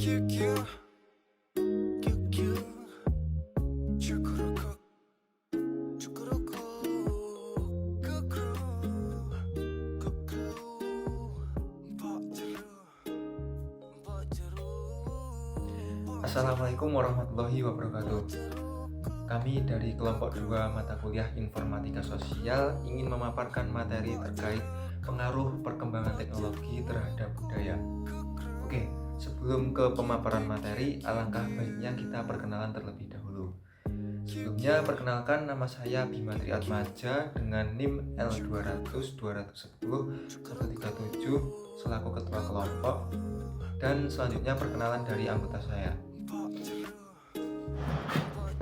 Assalamualaikum warahmatullahi wabarakatuh. Kami dari kelompok 2 mata kuliah Informatika Sosial ingin memaparkan materi terkait pengaruh perkembangan teknologi terhadap budaya. Oke, sebelum ke pemaparan materi, alangkah baiknya kita perkenalan terlebih dahulu. Sebelumnya, perkenalkan, nama saya Bima Triatmaja dengan NIM L200-210-137 selaku ketua kelompok. Dan selanjutnya perkenalan dari anggota saya.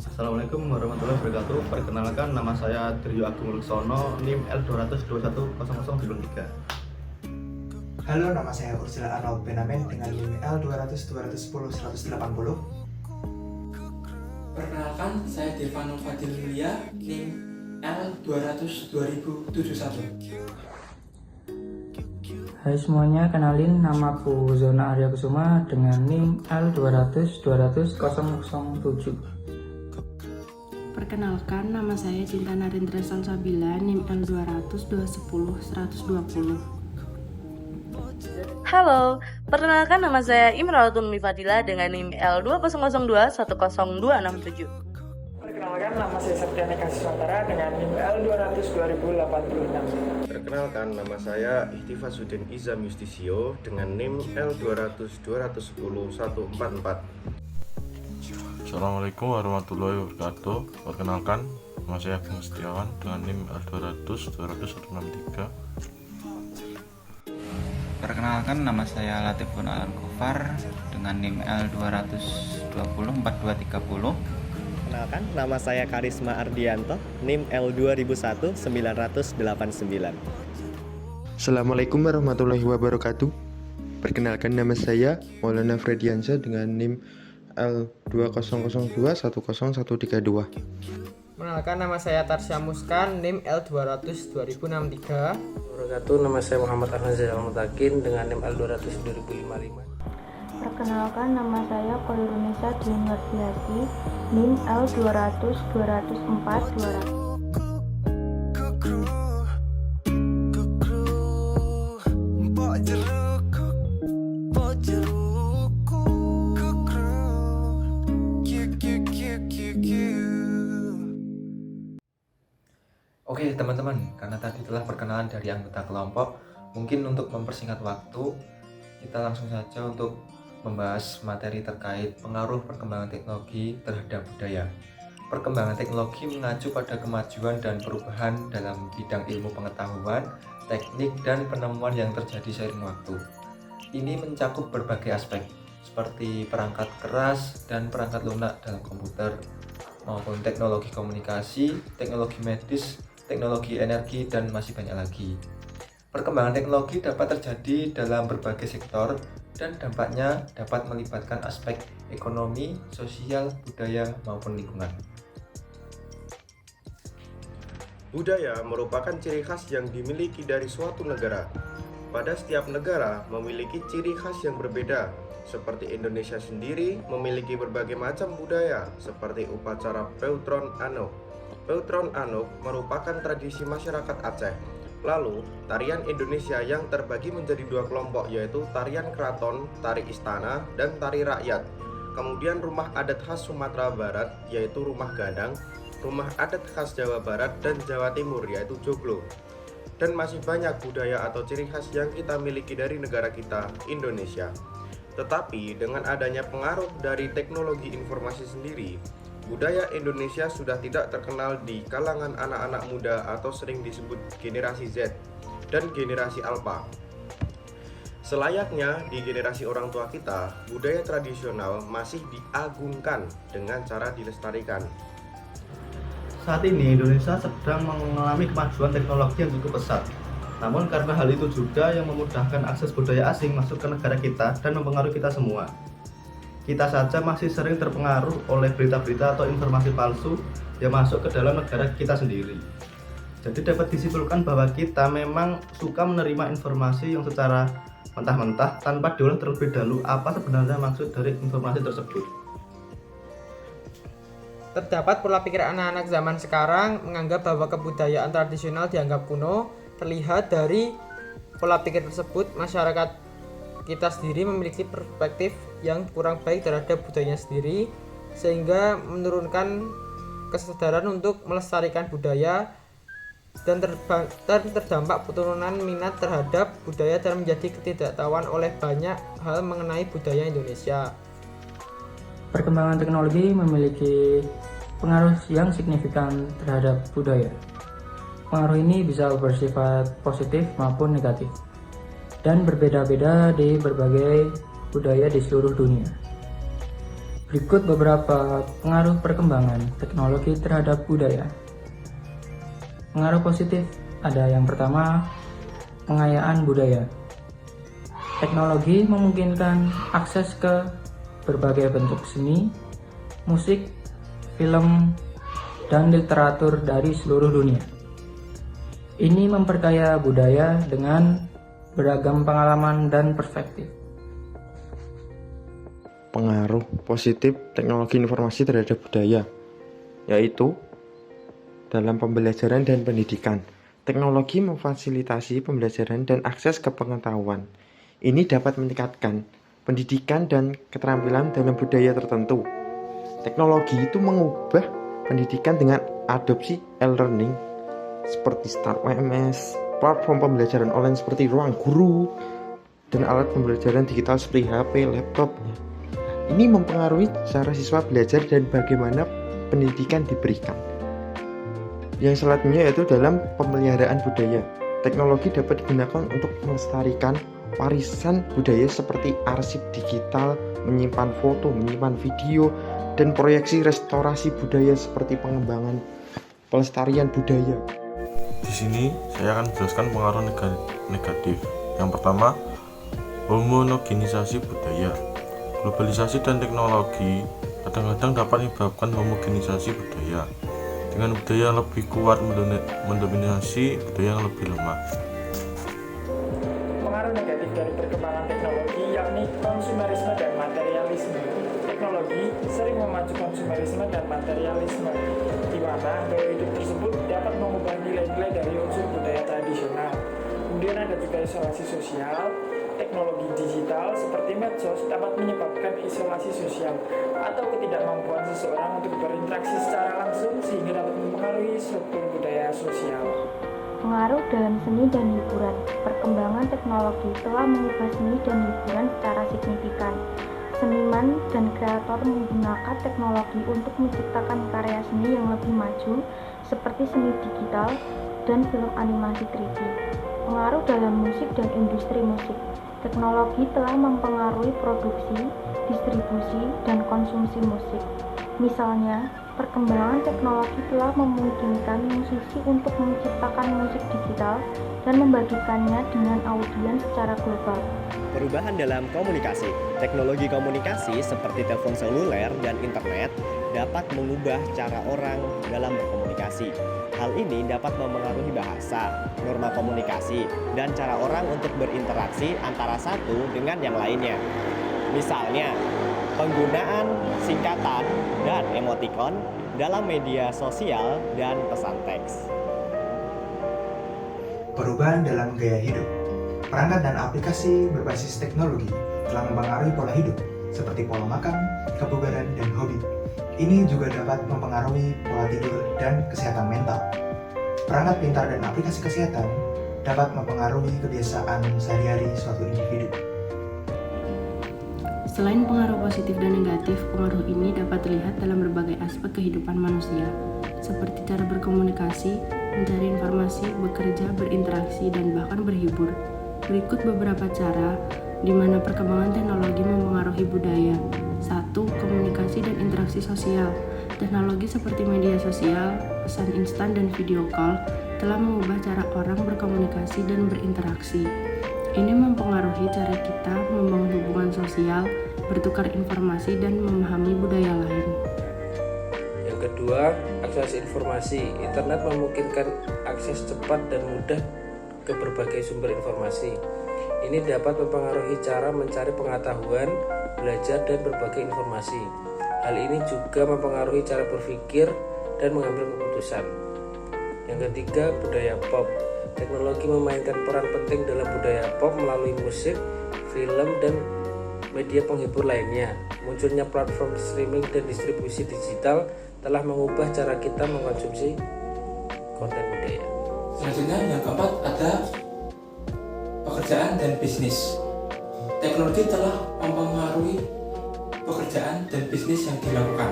Assalamualaikum warahmatullahi wabarakatuh. Perkenalkan, nama saya Trio Agung Luksono, NIM L200-210003. Halo, nama saya Ursula Arnold Benamen dengan NIM L200-210-180. Perkenalkan, saya Devano Fadil Mulia, NIM L200-2071. Hai semuanya, kenalin namaku Zona Arya Kusuma dengan NIM L200-200-007. Perkenalkan, nama saya Cinta Narendra Salsabila, NIM L200-210-120. Halo, perkenalkan, nama saya Imralatun Mifadila dengan NIM L200210267. Perkenalkan, nama saya Septiani Kasiswantara dengan NIM L200-2086. Perkenalkan, nama saya Ihtifasuddin Izam Justisio dengan NIM L200-210-144. Assalamualaikum warahmatullahi wabarakatuh. Perkenalkan, nama saya Agung Setiawan dengan NIM L200-200-163. Perkenalkan, nama saya Latifun Alan Kufar dengan NIM L200-20-4230. Perkenalkan, nama saya Karisma Ardianto, NIM L2001-989. Assalamualaikum warahmatullahi wabarakatuh. Perkenalkan, nama saya Maulana Frediansyah dengan NIM L2002-10132. Perkenalkan, nama saya Tarsya Muskan, NIM L200-2063. Nama saya Muhammad Arnazal Mutakin dengan NIM L200-2055. Perkenalkan, nama saya Kolirunisa Dwi Nurdiati, NIM L200-204-200. Oke teman-teman, karena tadi telah perkenalan dari anggota kelompok, mungkin untuk mempersingkat waktu, kita langsung saja untuk membahas materi terkait pengaruh perkembangan teknologi terhadap budaya. Perkembangan teknologi mengacu pada kemajuan dan perubahan dalam bidang ilmu pengetahuan, teknik, dan penemuan yang terjadi seiring waktu. Ini mencakup berbagai aspek, seperti perangkat keras dan perangkat lunak dalam komputer, maupun teknologi komunikasi, teknologi medis, teknologi energi, dan masih banyak lagi. Perkembangan teknologi dapat terjadi dalam berbagai sektor dan dampaknya dapat melibatkan aspek ekonomi, sosial, budaya, maupun lingkungan. Budaya merupakan ciri khas yang dimiliki dari suatu negara. Pada setiap negara memiliki ciri khas yang berbeda. Seperti Indonesia sendiri memiliki berbagai macam budaya, seperti upacara Peutron Anuk. Peutron Anuk merupakan tradisi masyarakat Aceh. Lalu, tarian Indonesia yang terbagi menjadi dua kelompok, yaitu tarian keraton, tari istana, dan tari rakyat. Kemudian rumah adat khas Sumatera Barat, yaitu rumah gandang, rumah adat khas Jawa Barat dan Jawa Timur, yaitu joglo. Dan masih banyak budaya atau ciri khas yang kita miliki dari negara kita, Indonesia. Tetapi dengan adanya pengaruh dari teknologi informasi sendiri, budaya Indonesia sudah tidak terkenal di kalangan anak-anak muda atau sering disebut generasi Z dan generasi Alpha. Selayaknya di generasi orang tua kita, budaya tradisional masih diagungkan dengan cara dilestarikan. Saat ini Indonesia sedang mengalami kemajuan teknologi yang cukup pesat. Namun karena hal itu juga yang memudahkan akses budaya asing masuk ke negara kita dan mempengaruhi kita semua. Kita saja masih sering terpengaruh oleh berita-berita atau informasi palsu yang masuk ke dalam negara kita sendiri. Jadi dapat disimpulkan bahwa kita memang suka menerima informasi yang secara mentah-mentah tanpa diolah terlebih dahulu apa sebenarnya maksud dari informasi tersebut. Terdapat pola pikir anak-anak zaman sekarang menganggap bahwa kebudayaan tradisional dianggap kuno. Terlihat dari pola pikir tersebut, masyarakat kita sendiri memiliki perspektif yang kurang baik terhadap budayanya sendiri, sehingga menurunkan kesadaran untuk melestarikan budaya dan terdampak penurunan minat terhadap budaya dan menjadi ketidaktahuan oleh banyak hal mengenai budaya Indonesia. Perkembangan teknologi memiliki pengaruh yang signifikan terhadap budaya. Pengaruh ini bisa bersifat positif maupun negatif, dan berbeda-beda di berbagai budaya di seluruh dunia. Berikut beberapa pengaruh perkembangan teknologi terhadap budaya. Pengaruh positif ada yang pertama, pengayaan budaya. Teknologi memungkinkan akses ke berbagai bentuk seni, musik, film, dan literatur dari seluruh dunia. Ini memperkaya budaya dengan beragam pengalaman dan perspektif. Pengaruh positif teknologi informasi terhadap budaya, yaitu dalam pembelajaran dan pendidikan. Teknologi memfasilitasi pembelajaran dan akses ke pengetahuan. Ini dapat meningkatkan pendidikan dan keterampilan dalam budaya tertentu. Teknologi itu mengubah pendidikan dengan adopsi e-learning seperti Start WMS, platform pembelajaran online seperti Ruang Guru, dan alat pembelajaran digital seperti HP, laptop. Ini mempengaruhi cara siswa belajar dan bagaimana pendidikan diberikan. Yang selanjutnya yaitu dalam pemeliharaan budaya. Teknologi dapat digunakan untuk melestarikan warisan budaya seperti arsip digital, menyimpan foto, menyimpan video, dan proyeksi restorasi budaya seperti pengembangan pelestarian budaya. Di sini saya akan menjelaskan pengaruh negatif. Yang pertama, homogenisasi budaya. Globalisasi dan teknologi kadang-kadang dapat menyebabkan homogenisasi budaya, dengan budaya yang lebih kuat mendominasi budaya yang lebih lemah. Pengaruh negatif dari perkembangan teknologi yakni konsumerisme dan materialisme. Teknologi sering memacu konsumerisme dan materialisme, di mana gaya hidup tersebut dapat mengubah nilai-nilai dari unsur budaya tradisional. Kemudian ada juga isolasi sosial. Teknologi digital seperti medsos dapat menyebabkan isolasi sosial atau ketidakmampuan seseorang untuk berinteraksi secara langsung sehingga dapat mempengaruhi struktur budaya sosial. Pengaruh dalam seni dan hiburan. Perkembangan teknologi telah mengubah seni dan hiburan secara signifikan. Seniman dan kreator menggunakan teknologi untuk menciptakan karya seni yang lebih maju seperti seni digital dan film animasi 3D. Pengaruh dalam musik dan industri musik. Teknologi telah mempengaruhi produksi, distribusi, dan konsumsi musik. Misalnya, perkembangan teknologi telah memungkinkan musisi untuk menciptakan musik digital dan membagikannya dengan audiens secara global. Perubahan dalam komunikasi. Teknologi komunikasi seperti telepon seluler dan internet dapat mengubah cara orang dalam berkomunikasi. Hal ini dapat memengaruhi bahasa, norma komunikasi, dan cara orang untuk berinteraksi antara satu dengan yang lainnya. Misalnya, penggunaan singkatan dan emotikon dalam media sosial dan pesan teks. Perubahan dalam gaya hidup. Perangkat dan aplikasi berbasis teknologi telah mempengaruhi pola hidup, seperti pola makan, kebugaran, dan hobi. Ini juga dapat mempengaruhi pola tidur dan kesehatan mental. Perangkat pintar dan aplikasi kesehatan dapat mempengaruhi kebiasaan sehari-hari suatu individu. Selain pengaruh positif dan negatif, pengaruh ini dapat terlihat dalam berbagai aspek kehidupan manusia, seperti cara berkomunikasi, mencari informasi, bekerja, berinteraksi, dan bahkan berhibur. Berikut beberapa cara di mana perkembangan teknologi mempengaruhi budaya. 1. Komunikasi dan interaksi sosial. Teknologi seperti media sosial, pesan instan, dan video call telah mengubah cara orang berkomunikasi dan berinteraksi. Ini mempengaruhi cara kita membangun hubungan sosial, bertukar informasi, dan memahami budaya lain. Yang kedua, akses informasi. Internet memungkinkan akses cepat dan mudah ke berbagai sumber informasi. Ini dapat mempengaruhi cara mencari pengetahuan, belajar, dan berbagai informasi. Hal ini juga mempengaruhi cara berpikir dan mengambil keputusan. Yang ketiga, budaya pop. Teknologi memainkan peran penting dalam budaya pop melalui musik, film, dan media penghibur lainnya. Munculnya platform streaming dan distribusi digital telah mengubah cara kita mengkonsumsi konten budaya. Selanjutnya yang keempat ada pekerjaan dan bisnis. Teknologi telah mempengaruhi pekerjaan dan bisnis yang dilakukan.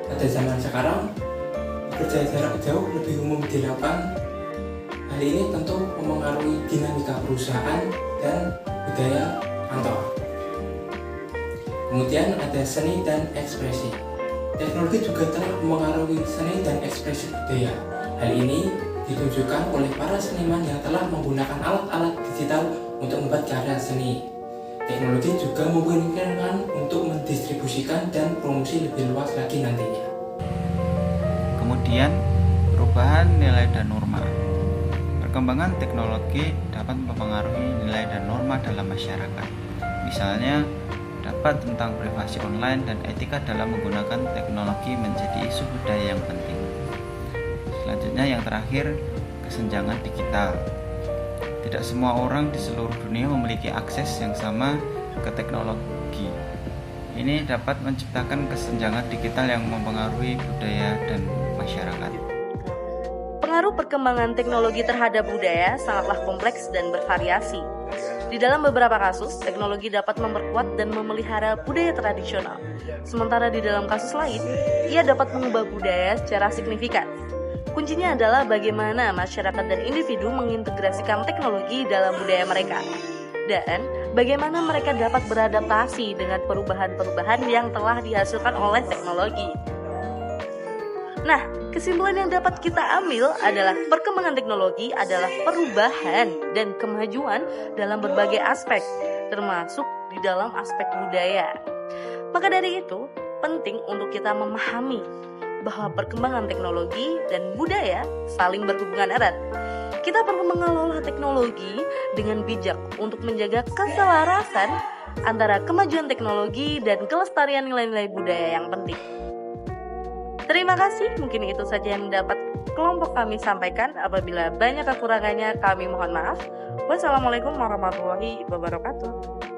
Pada zaman sekarang, bekerja jarak jauh lebih umum dilakukan. Hal ini tentu mempengaruhi dinamika perusahaan dan budaya kantor. Kemudian ada seni dan ekspresi. Teknologi juga telah mempengaruhi seni dan ekspresi budaya. Hal ini ditunjukkan oleh para seniman yang telah menggunakan alat-alat digital untuk membuat karya seni. Teknologi juga memungkinkan untuk mendistribusikan dan promosi lebih luas lagi nantinya. Kemudian, perubahan nilai dan norma. Perkembangan teknologi dapat mempengaruhi nilai dan norma dalam masyarakat. Misalnya, dapat tentang privasi online dan etika dalam menggunakan teknologi menjadi isu budaya yang penting. Selanjutnya yang terakhir, kesenjangan digital. Tidak semua orang di seluruh dunia memiliki akses yang sama ke teknologi. Ini dapat menciptakan kesenjangan digital yang mempengaruhi budaya dan masyarakat. Pengaruh perkembangan teknologi terhadap budaya sangatlah kompleks dan bervariasi. Di dalam beberapa kasus, teknologi dapat memperkuat dan memelihara budaya tradisional. Sementara di dalam kasus lain, ia dapat mengubah budaya secara signifikan. Kuncinya adalah bagaimana masyarakat dan individu mengintegrasikan teknologi dalam budaya mereka. Dan bagaimana mereka dapat beradaptasi dengan perubahan-perubahan yang telah dihasilkan oleh teknologi. Nah, kesimpulan yang dapat kita ambil adalah perkembangan teknologi adalah perubahan dan kemajuan dalam berbagai aspek, termasuk di dalam aspek budaya. Maka dari itu, penting untuk kita memahami bahwa perkembangan teknologi dan budaya saling berhubungan erat. Kita perlu mengelola teknologi dengan bijak untuk menjaga keselarasan antara kemajuan teknologi dan kelestarian nilai-nilai budaya yang penting. Terima kasih, mungkin itu saja yang dapat kelompok kami sampaikan. Apabila banyak kekurangannya, kami mohon maaf. Wassalamualaikum warahmatullahi wabarakatuh.